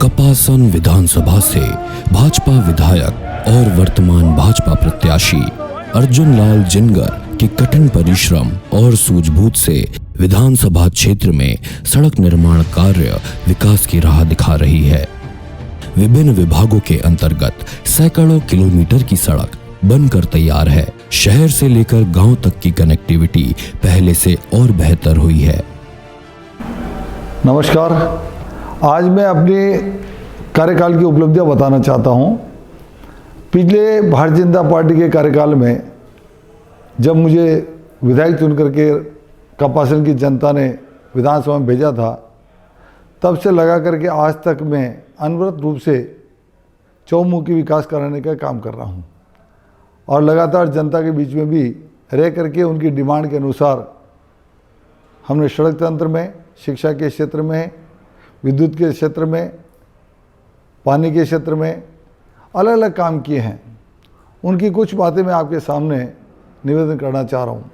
कपासन विधानसभा से भाजपा विधायक और वर्तमान भाजपा प्रत्याशी अर्जुन लाल जिनगर के कठिन परिश्रम और सूझबूझ से विधानसभा क्षेत्र में सड़क निर्माण कार्य विकास की राह दिखा रही है। विभिन्न विभागों के अंतर्गत सैकड़ों किलोमीटर की सड़क बनकर तैयार है। शहर से लेकर गांव तक की कनेक्टिविटी पहले से और बेहतर हुई है। नमस्कार, आज मैं अपनी कार्यकाल की उपलब्धियां बताना चाहता हूं। पिछले भारतीय जनता पार्टी के कार्यकाल में जब मुझे विधायक चुन करके कपासन की जनता ने विधानसभा में भेजा था, तब से लगा करके आज तक मैं अनवरत रूप से चौमुखी विकास कराने का काम कर रहा हूं और लगातार जनता के बीच में भी रह करके उनकी डिमांड के अनुसार हमने सड़क तंत्र में, शिक्षा के क्षेत्र में, विद्युत के क्षेत्र में, पानी के क्षेत्र में अलग अलग काम किए हैं। उनकी कुछ बातें मैं आपके सामने निवेदन करना चाह रहा हूँ।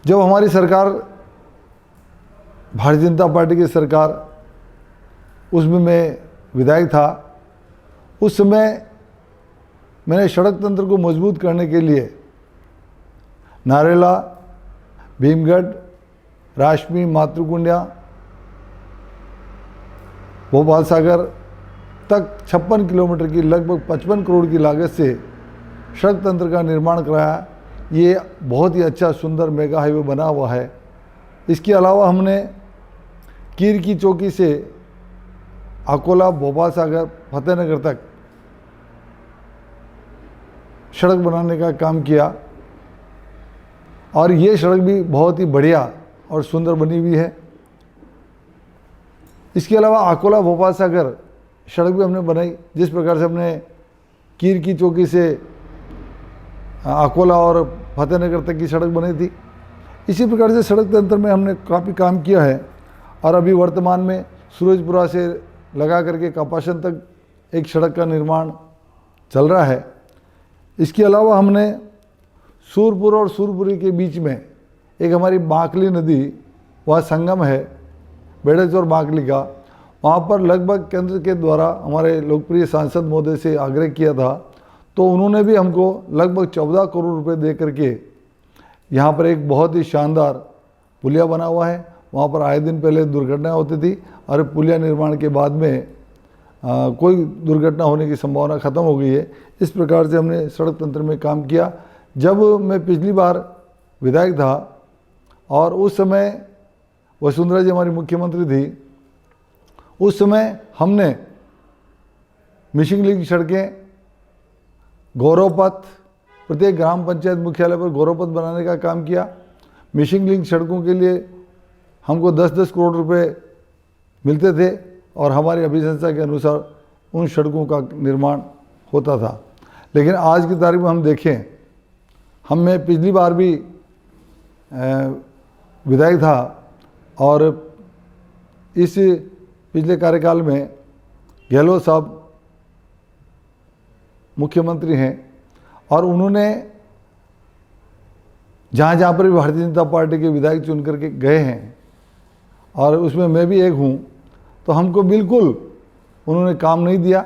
जब हमारी सरकार, भारतीय जनता पार्टी की सरकार, उसमें मैं विधायक था, उस समय मैंने सड़क तंत्र को मजबूत करने के लिए नारेला, भीमगढ़, राशमी, मातृकुंडिया, भोपाल सागर तक 56 किलोमीटर की लगभग 55 करोड़ की लागत से सड़क तंत्र का निर्माण कराया। ये बहुत ही अच्छा सुंदर मेगा हाईवे बना हुआ है। इसके अलावा हमने कीर की चौकी से अकोला, भोपाल सागर, फतेहनगर तक सड़क बनाने का काम किया और ये सड़क भी बहुत ही बढ़िया और सुंदर बनी हुई है। इसके अलावा अकोला भोपाल सागर सड़क भी हमने बनाई। जिस प्रकार से हमने कीर की चौकी से अकोला और फतेहनगर तक की सड़क बनाई थी, इसी प्रकार से सड़क तंत्र में हमने काफ़ी काम किया है। और अभी वर्तमान में सूरजपुरा से लगा करके कपासन तक एक सड़क का निर्माण चल रहा है। इसके अलावा हमने सूरपुर और सूरपुरी के बीच में एक हमारी बांकली नदी, वह संगम है बेड़च और बांकली का, वहाँ पर लगभग केंद्र के द्वारा हमारे लोकप्रिय सांसद महोदय से आग्रह किया था, तो उन्होंने भी हमको लगभग 14 करोड़ रुपए दे करके यहाँ पर एक बहुत ही शानदार पुलिया बना हुआ है। वहाँ पर आए दिन पहले दुर्घटनाएं होती थी और पुलिया निर्माण के बाद में कोई दुर्घटना होने की संभावना ख़त्म हो गई है। इस प्रकार से हमने सड़क तंत्र में काम किया। जब मैं पिछली बार विधायक था और उस समय वसुंधरा जी हमारी मुख्यमंत्री थी, उस समय हमने मिशिंग लिंक सड़कें, गौरव पथ, प्रत्येक ग्राम पंचायत मुख्यालय पर गौरव पथ बनाने का काम किया। मिशिंग लिंक सड़कों के लिए हमको 10-10 करोड़ रुपए मिलते थे और हमारी अभिशंसा के अनुसार उन सड़कों का निर्माण होता था। लेकिन आज की तारीख में हम देखें, मैं पिछली बार भी विधायक था और इस पिछले कार्यकाल में गहलोत साहब मुख्यमंत्री हैं और उन्होंने जहाँ जहाँ पर भी भारतीय जनता पार्टी के विधायक चुन करके गए हैं और उसमें मैं भी एक हूँ, तो हमको बिल्कुल उन्होंने काम नहीं दिया।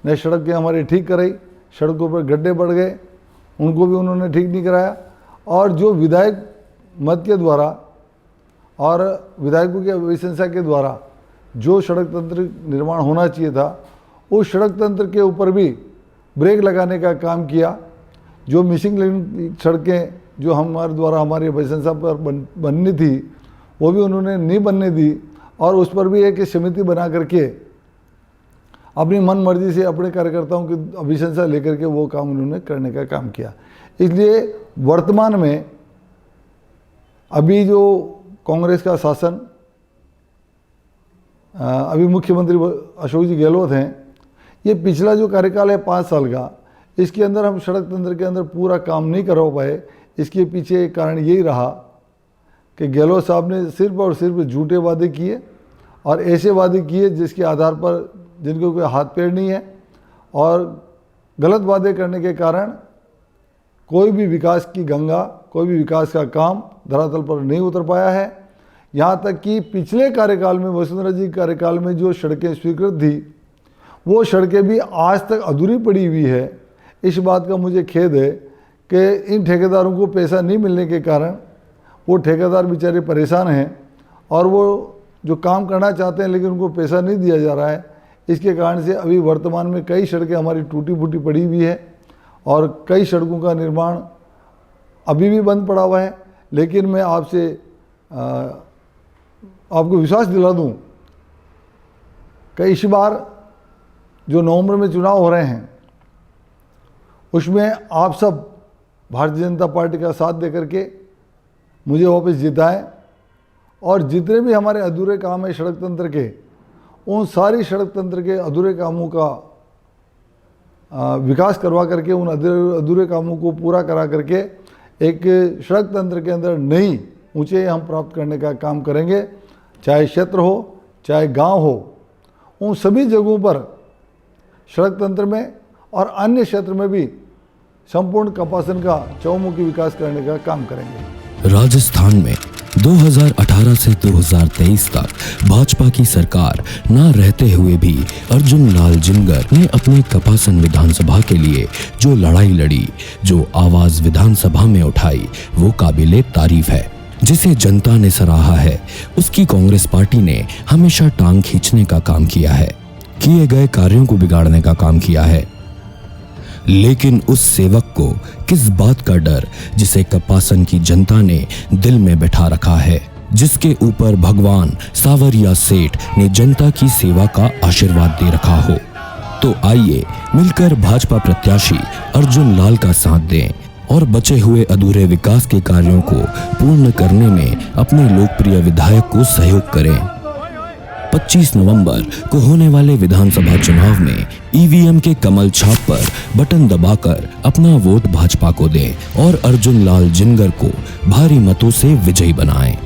नई सड़कें हमारी ठीक कराई, सड़कों पर गड्ढे बढ़ गए, उनको भी उन्होंने ठीक नहीं कराया। और जो विधायक मत के द्वारा और विधायकों की अभिशंसा के द्वारा जो सड़क तंत्र निर्माण होना चाहिए था, उस सड़क तंत्र के ऊपर भी ब्रेक लगाने का काम किया। जो मिसिंग लिंक सड़कें जो हमारे द्वारा हमारी अभिशंसा पर बननी थी, वो भी उन्होंने नहीं बनने दी और उस पर भी एक समिति बना करके अपनी मन मर्जी से अपने कार्यकर्ताओं की अभिशंसा लेकर के वो काम उन्होंने करने का काम किया। इसलिए वर्तमान में अभी जो कांग्रेस का शासन, अभी मुख्यमंत्री अशोक जी गहलोत हैं, ये पिछला जो कार्यकाल है 5 साल का, इसके अंदर हम सड़क तंत्र के अंदर पूरा काम नहीं करवा पाए। इसके पीछे एक कारण यही रहा कि गहलोत साहब ने सिर्फ और सिर्फ झूठे वादे किए और ऐसे वादे किए जिसके आधार पर जिनको कोई हाथ पैर नहीं है, और गलत वादे करने के कारण कोई भी विकास की गंगा, कोई भी विकास का काम धरातल पर नहीं उतर पाया है। यहाँ तक कि पिछले कार्यकाल में, वसुंधरा जी के कार्यकाल में जो सड़कें स्वीकृत थी वो सड़कें भी आज तक अधूरी पड़ी हुई है। इस बात का मुझे खेद है कि इन ठेकेदारों को पैसा नहीं मिलने के कारण वो ठेकेदार बेचारे परेशान हैं और वो जो काम करना चाहते हैं लेकिन उनको पैसा नहीं दिया जा रहा है। इसके कारण से अभी वर्तमान में कई सड़कें हमारी टूटी फूटी पड़ी हुई है और कई सड़कों का निर्माण अभी भी बंद पड़ा हुआ है। लेकिन मैं आपसे आपको विश्वास दिला दूं कि इस बार जो नवंबर में चुनाव हो रहे हैं उसमें आप सब भारतीय जनता पार्टी का साथ दे करके मुझे वापस जिताएं और जितने भी हमारे अधूरे काम है सड़क तंत्र के, उन सारी सड़क तंत्र के अधूरे कामों का विकास करवा करके उन अधूरे कामों को पूरा करा करके एक सड़क तंत्र के अंदर नई ऊंचाई हम प्राप्त करने का काम करेंगे। चाहे क्षेत्र हो चाहे गांव हो, उन सभी जगहों पर सड़क तंत्र में और अन्य क्षेत्र में भी संपूर्ण कपासन का चौमुखी विकास करने का काम करेंगे। राजस्थान में 2018 से 2023 तक भाजपा की सरकार न रहते हुए भी अर्जुन लाल जिनगर ने अपने कपासन विधानसभा के लिए जो लड़ाई लड़ी, जो आवाज विधानसभा में उठाई, वो काबिले तारीफ है। जिसे जनता ने सराहा है, उसकी कांग्रेस पार्टी ने हमेशा टांग खींचने का काम किया है, किए गए कार्यों को बिगाड़ने का काम किया है। लेकिन उस सेवक को किस बात का डर जिसे कपासन की जनता ने दिल में बैठा रखा है, जिसके ऊपर भगवान सावरिया सेठ ने जनता की सेवा का आशीर्वाद दे रखा हो। तो आइए मिलकर भाजपा प्रत्याशी अर्जुन लाल का साथ दें और बचे हुए अधूरे विकास के कार्यों को पूर्ण करने में अपने लोकप्रिय विधायक को सहयोग करें। 25 नवंबर को होने वाले विधानसभा चुनाव में ईवीएम के कमल छाप पर बटन दबाकर अपना वोट भाजपा को दें और अर्जुन लाल जिनगर को भारी मतों से विजयी बनाएं।